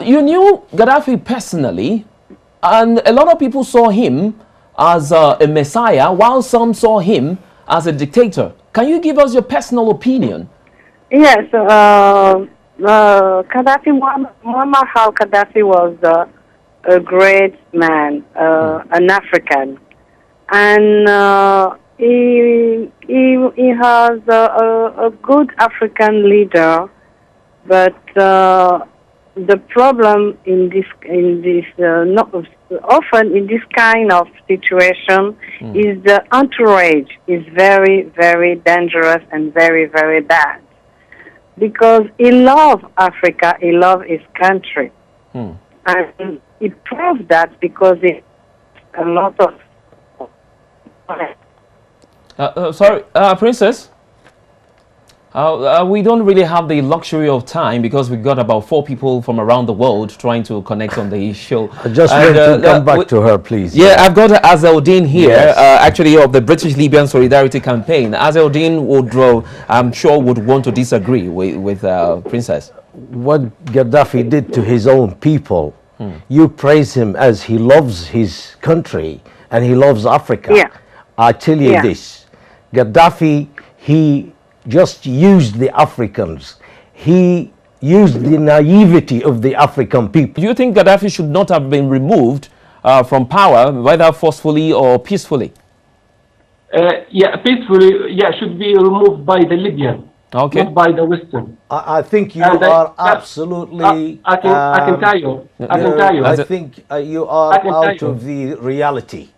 you knew Gaddafi personally, and a lot of people saw him as a messiah, while some saw him as a dictator. Can you give us your personal opinion? Yes, Gaddafi, Muammar al-Gaddafi was a great man, an African, and he has a good African leader, but the problem in this not often in this kind of situation is the entourage is very, very dangerous and very, very bad, because he loves Africa, he loves his country, and he proved that because he a lot of sorry, Princess. We don't really have the luxury of time because we've got about 4 people from around the world trying to connect on the show. I just want to come back to her, please. Yeah, I've got Azeldine here, yes. Actually of the British-Libyan Solidarity Campaign. Azeldine would, I'm sure, would want to disagree with Princess. What Gaddafi did to his own people, you praise him as he loves his country and he loves Africa. Yeah. I tell you this, Gaddafi, he just used the Africans. He used the naivety of the African people. Do you think Gaddafi should not have been removed from power, whether forcefully or peacefully? Yeah, peacefully, yeah, should be removed by the Libyan, not by the Western. I think you are absolutely... Akintayo. I think you are out of the reality.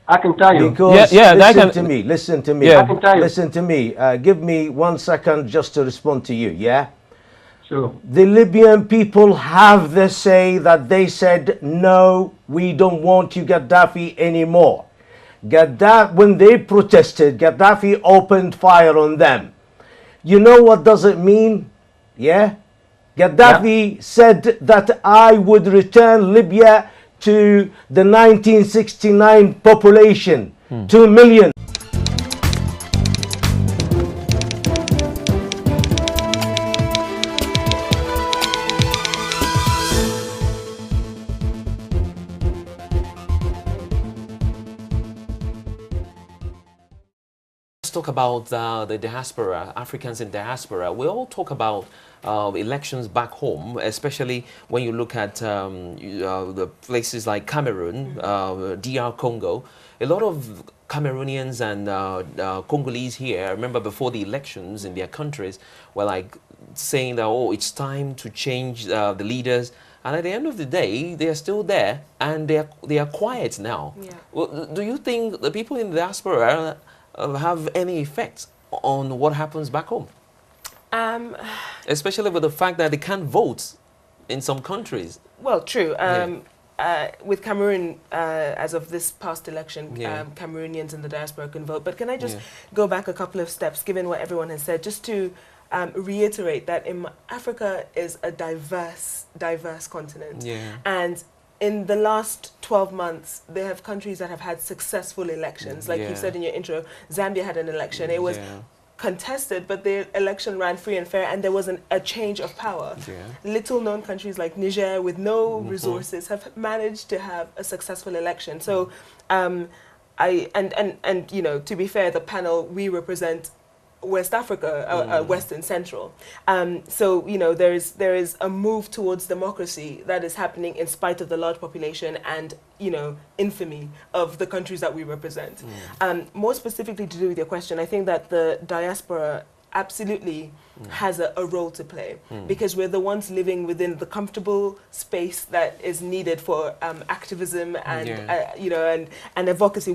Akintayo. Because listen to me. Listen to me. Give me 1 second just to respond to you, yeah? Sure. The Libyan people have the say that they said, no, we don't want you Gaddafi anymore. Gaddafi, when they protested, Gaddafi opened fire on them. You know what does it mean? Yeah? Gaddafi said that I would return Libya to the 1969 population, 2 million. Let's talk about the diaspora, Africans in diaspora. We all talk about elections back home, especially when you look at the places like Cameroon, DR Congo. A lot of Cameroonians and Congolese here, I remember before the elections in their countries, were like saying that, oh, it's time to change the leaders. And at the end of the day, they are still there and they are quiet now. Yeah. Well, do you think the people in the diaspora have any effect on what happens back home? Especially with the fact that they can't vote in some countries. Well, true. With Cameroon, as of this past election, Cameroonians in the diaspora can vote. But can I just go back a couple of steps, given what everyone has said, just to reiterate that Africa is a diverse continent. Yeah. And in the last 12 months, there have countries that have had successful elections. Like you said in your intro, Zambia had an election. It was contested, but the election ran free and fair, and there wasn't a change of power. Little known countries like Niger with no resources have managed to have a successful election. So and you know, to be fair, the panel, we represent West Africa, West and Central. So, you know, there is a move towards democracy that is happening in spite of the large population and, you know, infamy of the countries that we represent. More specifically to do with your question, I think that the diaspora absolutely has a role to play, because we're the ones living within the comfortable space that is needed for activism and you know, and advocacy.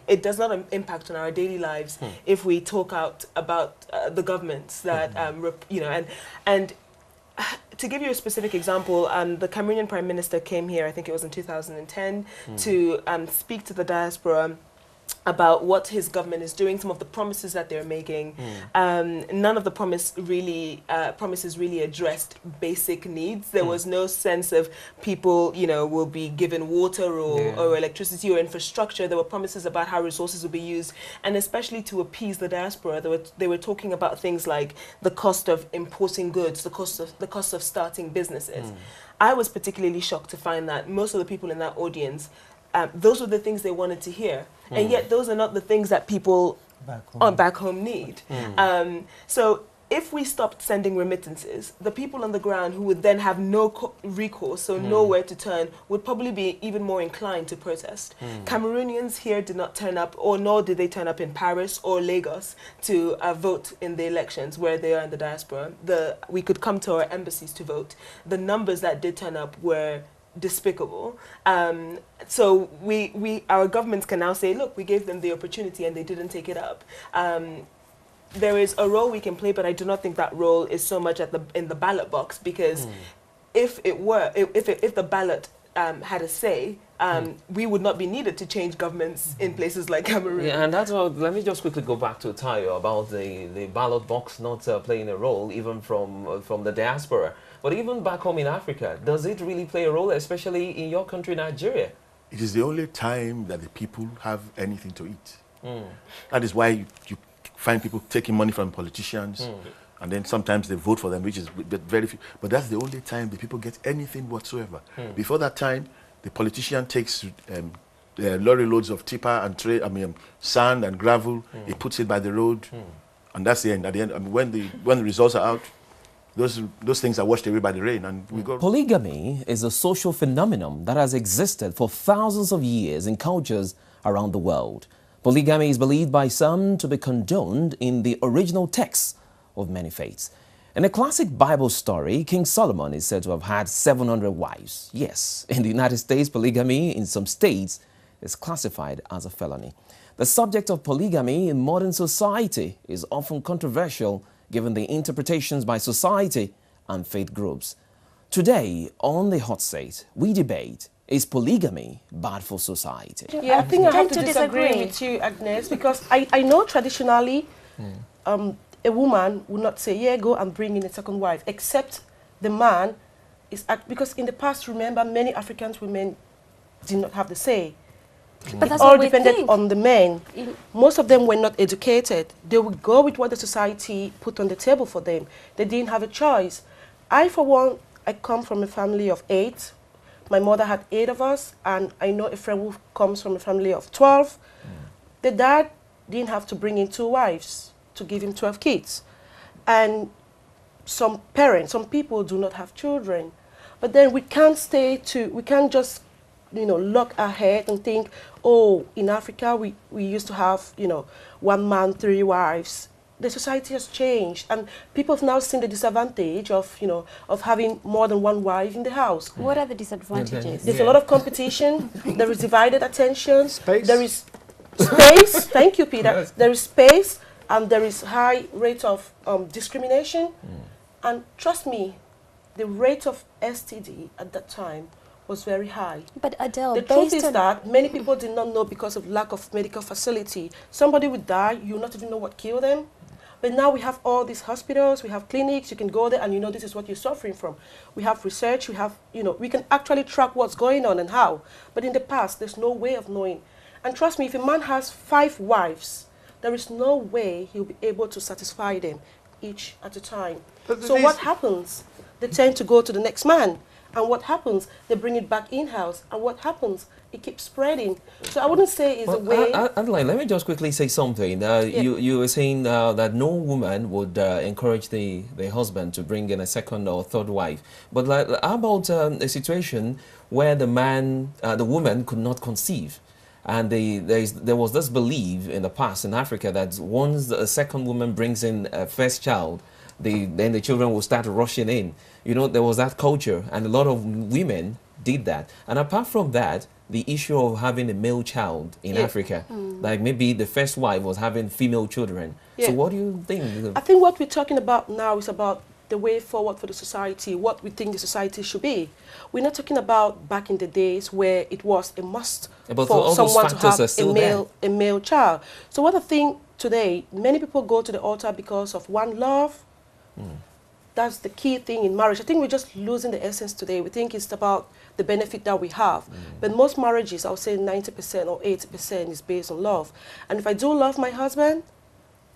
It does not impact on our daily lives if we talk out about the governments that you know, and to give you a specific example, the Cameroonian Prime Minister came here, I think it was in 2010, to speak to the diaspora about what his government is doing, some of the promises that they're making. None of the promises really addressed basic needs. There was no sense of people, you know, will be given water or electricity or infrastructure. There were promises about how resources will be used, and especially to appease the diaspora. They were talking about things like the cost of importing goods, the cost of starting businesses. I was particularly shocked to find that most of the people in that audience, those were the things they wanted to hear. And yet those are not the things that people back home need. So if we stopped sending remittances, the people on the ground who would then have no recourse, so nowhere to turn, would probably be even more inclined to protest. Cameroonians here did not turn up, or nor did they turn up in Paris or Lagos to vote in the elections where they are in the diaspora. We could come to our embassies to vote. The numbers that did turn up were despicable. So our governments can now say, look, we gave them the opportunity and they didn't take it up. There is a role we can play, but I do not think that role is so much in the ballot box, because if the ballot had a say, we would not be needed to change governments in places like Cameroon. Yeah, and that's what, let me just quickly go back to Tayo about the ballot box not playing a role, even from the diaspora. But even back home in Africa, does it really play a role, especially in your country, Nigeria? It is the only time that the people have anything to eat. That is why you find people taking money from politicians, and then sometimes they vote for them, which is very few. But that's the only time the people get anything whatsoever. Before that time, the politician takes lorry loads of tipper and sand and gravel. He puts it by the road, and that's the end. At the end, when the results are out, those things are washed away by the rain, and we go. Polygamy is a social phenomenon that has existed for thousands of years in cultures around the world. Polygamy is believed by some to be condoned in the original texts of many faiths. In a classic Bible story, King Solomon is said to have had 700 wives. Yes, in the United States, polygamy in some states is classified as a felony. The subject of polygamy in modern society is often controversial given the interpretations by society and faith groups. Today, on the hot seat, we debate, is polygamy bad for society? Yeah, I think I have to disagree with you, Agnes, because I know traditionally a woman would not say, yeah, go and bring in a second wife, except the man is, because in the past, remember, many African women did not have the say. But that's all depended on the men. Most of them were not educated. They would go with what the society put on the table for them. They didn't have a choice. I, for one, I come from a family of 8. My mother had 8 of us, and I know a friend who comes from a family of 12. The dad didn't have to bring in 2 wives to give him 12 kids. And some parents, some people do not have children. But then we can't just look ahead and think, oh, in Africa we used to have, 1 man, 3 wives. The society has changed, and people have now seen the disadvantage of, of having more than 1 wife in the house. What are the disadvantages? There's a lot of competition. There is divided attention. Space. There is space. Thank you, Peter. Yes. There is space, and there is high rate of discrimination. And trust me, the rate of STD at that time was very high. But Adele, the truth is that many people did not know because of lack of medical facility. Somebody would die, you not even know what killed them. But now we have all these hospitals, we have clinics, you can go there and you know this is what you're suffering from. We have research, we have, we can actually track what's going on and how. But in the past, there's no way of knowing. And trust me, if a man has 5 wives, there is no way he'll be able to satisfy them each at a time. So what happens? They tend to go to the next man. And what happens? They bring it back in-house. And what happens? It keeps spreading. So I wouldn't say it's a way... Adeline, let me just quickly say something. You were saying that no woman would encourage the husband to bring in a 2nd or 3rd wife. But how about a situation where the woman could not conceive? And there was this belief in the past in Africa that once a 2nd woman brings in a 1st child, then the children will start rushing in. There was that culture, and a lot of women did that. And apart from that, the issue of having a male child in Africa, like maybe the 1st wife was having female children. So what do you think? I think what we're talking about now is about the way forward for the society, what we think the society should be. We're not talking about back in the days where it was a must for someone to have a male child. So what I think today, many people go to the altar because of one, love. That's the key thing in marriage. I think we're just losing the essence today. We think it's about the benefit that we have. But most marriages, I would say 90% or 80% is based on love. And if I do love my husband,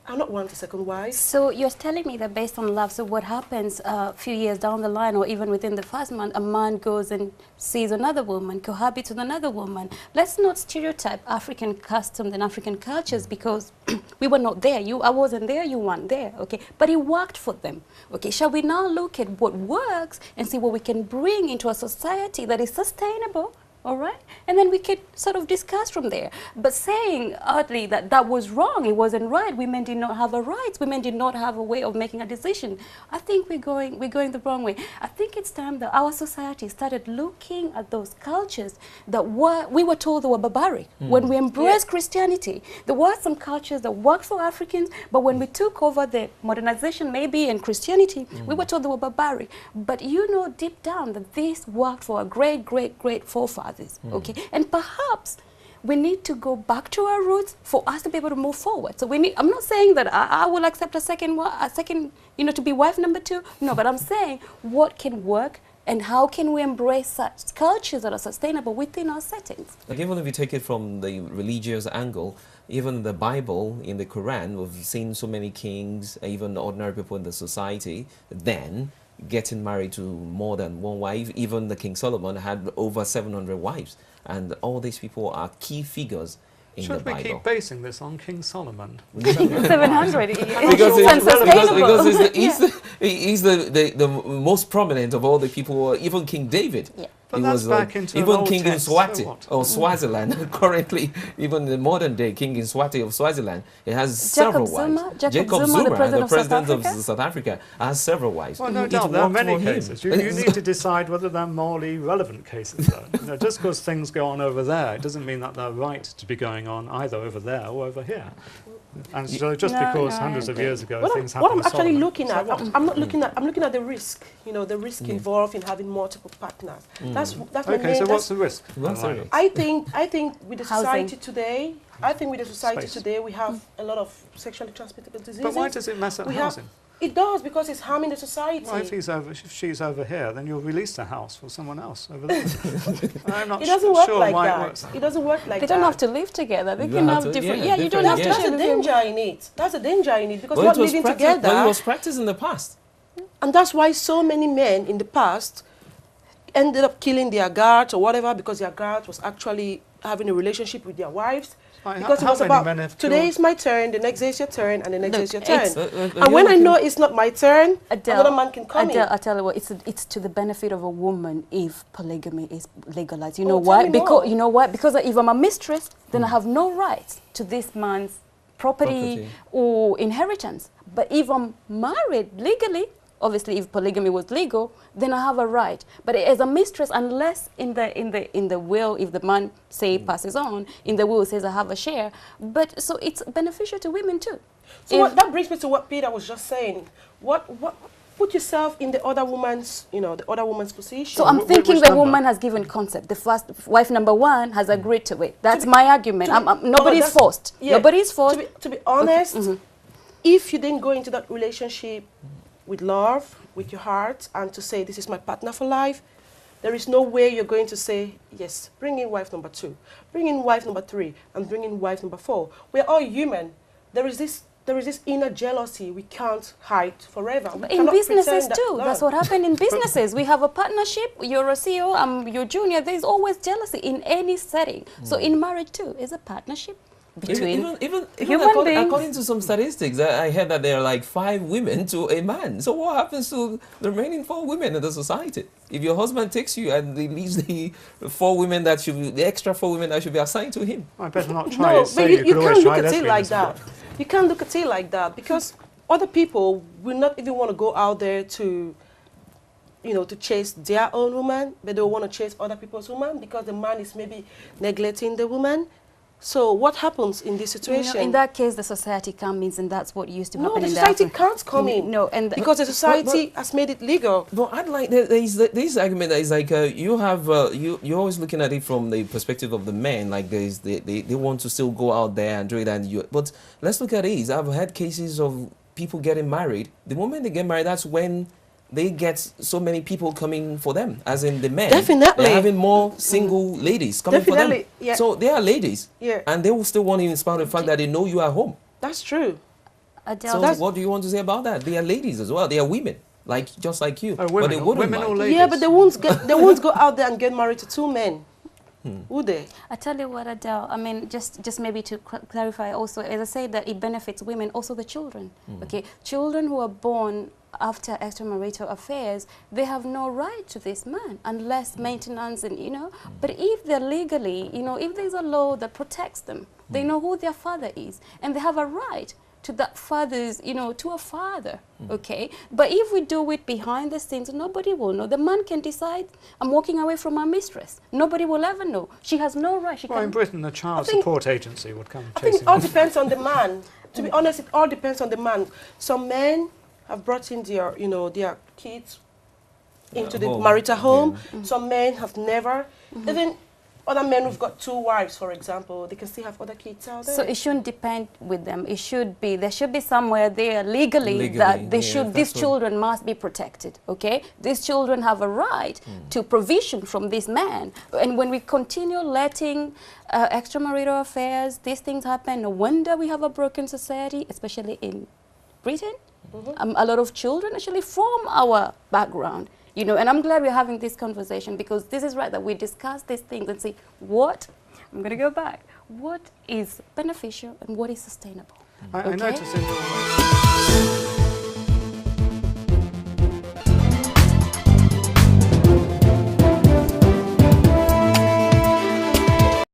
I don't want a second wife. So you're telling me that based on love, so what happens a few years down the line or even within the first month, a man goes and sees another woman, cohabits with another woman. Let's not stereotype African customs and African cultures because we were not there. I wasn't there, you weren't there, okay? But it worked for them, okay? Shall we now look at what works and see what we can bring into a society that is sustainable? All right? And then we could sort of discuss from there. But saying utterly that that was wrong, it wasn't right, women did not have a right, women did not have a way of making a decision, I think we're going the wrong way. I think it's time that our society started looking at those cultures that we were told they were barbaric. When we embraced Christianity, there were some cultures that worked for Africans, but when we took over the modernization maybe and Christianity, we were told they were barbaric. But you know deep down that this worked for our great, great, great forefathers. Okay, and perhaps we need to go back to our roots for us to be able to move forward. So we need. I'm not saying that I will accept a second, to be wife number 2. No, but I'm saying what can work and how can we embrace such cultures that are sustainable within our settings. Like even if you take it from the religious angle, even the Bible, in the Quran, we've seen so many kings, even ordinary people in the society, then getting married to more than one wife. Even the King Solomon had over 700 wives, and all these people are key figures in the Bible. Should we keep basing this on King Solomon? 700. because he's the most prominent of all the people. Even King David. Yeah. But he that's was back into even an King in old text, Swaziland. Currently, even the modern day King in of Swaziland, he has several wives. Jacob Zuma, the president of South Africa, has several wives. Well, no doubt, there are many cases. You need to decide whether they're morally relevant cases, though. Just because things go on over there, it doesn't mean that they're right to be going on either over there or over here. And so just because hundreds of years ago things happened. What I'm actually looking at, I'm looking at the risk. The risk involved in having multiple partners. That's okay. So what's the risk? I think with the society today, we have a lot of sexually transmittable diseases. But why does it mess up housing? It does, because it's harming the society. Well, if she's over here, then you'll release the house for someone else over there. I'm not it doesn't work sure like why that. it works. It doesn't work like that. They don't have to live together. They can have different. Yeah, you don't have to. That's a danger in it. That's a danger in it, because not living together. But it was practiced in the past. And that's why so many men in the past ended up killing their guards or whatever, because their guards was actually having a relationship with their wives. Because it was about, today is my turn, the next day is your turn, and the next day is your turn. And when I know it's not my turn, another man can come in. I tell you what, it's to the benefit of a woman if polygamy is legalized. You know why? Because if I'm a mistress, then I have no rights to this man's property or inheritance. But if I'm married legally, obviously, if polygamy was legal, then I have a right. But as a mistress, unless in the will, if the man say passes on, in the will it says I have a share. But so it's beneficial to women too. So that brings me to what Peter was just saying. Put yourself in the other woman's, position. So I'm thinking the woman has given consent. The first wife number 1 has agreed to it. That's my argument. Nobody's forced. Yeah, nobody's forced. To be honest, if you didn't go into that relationship with love, with your heart, and to say, this is my partner for life, there is no way you're going to say, yes, bring in wife number 2, bring in wife number 3, and bring in wife number 4. We're all human. There is this inner jealousy we can't hide forever. In businesses too, that's what happened in businesses. We have a partnership, you're a CEO, I'm your junior, there's always jealousy in any setting. So in marriage too, is a partnership between even human beings. According to some statistics, I heard that there are like 5 women to a man. So what happens to the remaining 4 women in the society? If your husband takes you and he leaves the 4 women the extra 4 women that should be assigned to him. I better not try it. So you can't look at it like that. You can't look at it like that, because other people will not even want to go out there to chase their own woman, but they want to chase other people's woman because the man is maybe neglecting the woman. So what happens in this situation? In that case, the society comes in, and that's what used to happen. No, the in society can't come in. No, and because the society has made it legal. But I'd like this argument that is like you have you're always looking at it from the perspective of the men, like they want to still go out there and do it, but let's look at it. I've had cases of people getting married. The moment they get married, that's when they get so many people coming for them, as in the men. Definitely. They're having more single ladies coming for them. Yeah. So they are ladies. Yeah. And they will still want to, in spite of the fact that they know you are home. That's true. So what do you want to say about that? They are ladies as well. They are women, just like you. Women, but they wouldn't women mind. or ladies? Yeah, but they won't go out there and get married to two men. Would they? I tell you what, Adele, I mean, just maybe to clarify also, as I say that it benefits women, also the children, okay? Children who are born after extramarital affairs, they have no right to this man unless maintenance and, but if they're legally, if there's a law that protects them, they know who their father is, and they have a right to that father's, to a father, okay? But if we do it behind the scenes, nobody will know. The man can decide, I'm walking away from my mistress. Nobody will ever know. She has no right. Well, in Britain, the child support agency would come chasing. I think it all depends on the man. To be honest, it all depends on the man. Some men have brought in their, their kids into the marital home. Yeah. Some men have never. Even other men who've got 2 wives, for example, they can still have other kids out there. So it shouldn't depend with them. It should be, there should be somewhere there legally that they these children must be protected, okay? These children have a right to provision from this man. And when we continue letting extramarital affairs, these things happen, no wonder we have a broken society, especially in Britain. A lot of children actually from our background. And I'm glad we're having this conversation, because this is right that we discuss these things and see what, I'm going to go back, what is beneficial and what is sustainable. I notice in your